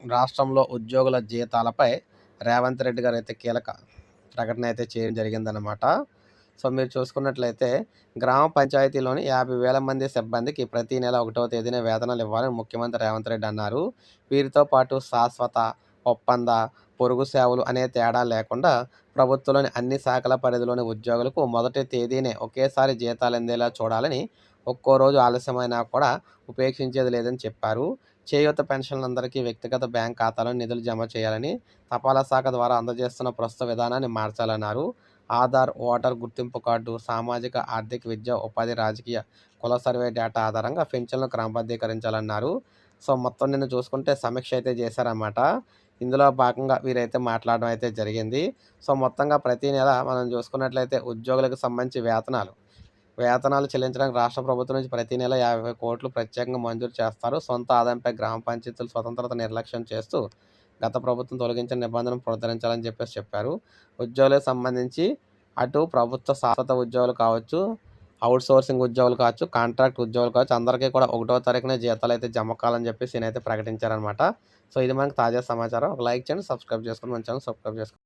రాష్ట్రంలో ఉద్యోగుల జీతాలపై రేవంత్ రెడ్డి గారైతే కీలక ప్రకటన అయితే చేయడం జరిగిందనమాట. సో, మీరు చూసుకున్నట్లయితే గ్రామ పంచాయతీలోని 50,000 మంది సిబ్బందికి ప్రతి నెల 1వ తేదీన వేతనాలు ఇవ్వాలని ముఖ్యమంత్రి రేవంత్ రెడ్డి అన్నారు. వీరితో పాటు శాశ్వత, ఒప్పంద, పొరుగు సేవలు అనే తేడా లేకుండా ప్రభుత్వంలోని అన్ని శాఖల పరిధిలోని ఉద్యోగులకు మొదటి తేదీనే ఒకేసారి జీతాలందేలా చూడాలని, ఒక్కో రోజు ఆలస్యమైనా కూడా ఉపేక్షించేది లేదని చెప్పారు. చేయూత పెన్షన్లందరికీ వ్యక్తిగత బ్యాంక్ ఖాతాలో నిధులు జమ చేయాలని, తపాలా శాఖ ద్వారా అందజేస్తున్న ప్రస్తుత విధానాన్ని మార్చాలన్నారు. ఆధార్, ఓటర్ గుర్తింపు కార్డు, సామాజిక, ఆర్థిక, విద్య, ఉపాధి, రాజకీయ, కుల సర్వే డేటా ఆధారంగా పింఛన్లను క్రమబద్ధీకరించాలన్నారు. సో, మొత్తం నిన్న చూసుకుంటే సమీక్ష అయితే చేశారన్నమాట. ఇందులో భాగంగా వీరైతే మాట్లాడడం అయితే జరిగింది. సో, మొత్తంగా ప్రతి నెల మనం చూసుకున్నట్లయితే ఉద్యోగులకు సంబంధించి వేతనాలు చెల్లించడానికి రాష్ట్ర ప్రభుత్వం నుంచి ప్రతి నెల 50 కోట్లు ప్రత్యేకంగా మంజూరు చేస్తారు. సొంత ఆదాయంపై గ్రామ పంచాయతీల స్వతంత్రత నిర్లక్ష్యం చేస్తూ గత ప్రభుత్వం తొలగించిన నిబంధనలు పునరుద్ధరించాలని చెప్పారు. ఉద్యోగులకు సంబంధించి అటు ప్రభుత్వ శాశ్వత ఉద్యోగులు కావచ్చు, అవుట్‌సోర్సింగ్ ఉద్యోగులు కావచ్చు, కాంట్రాక్ట్ ఉద్యోగులు కావచ్చు, అందరికీ కూడా 1వ తారీఖునే జీతాలైతే జమ కావాలని చెప్పేసి ఈయనైతే ప్రకటించారనమాట. సో, ఇది మనకు తాజా సమాచారం. ఒక లైక్ చేయండి, సబ్స్క్రైబ్ చేసుకోండి. మన ఛానల్ సబ్స్క్రైబ్ చేసుకోండి.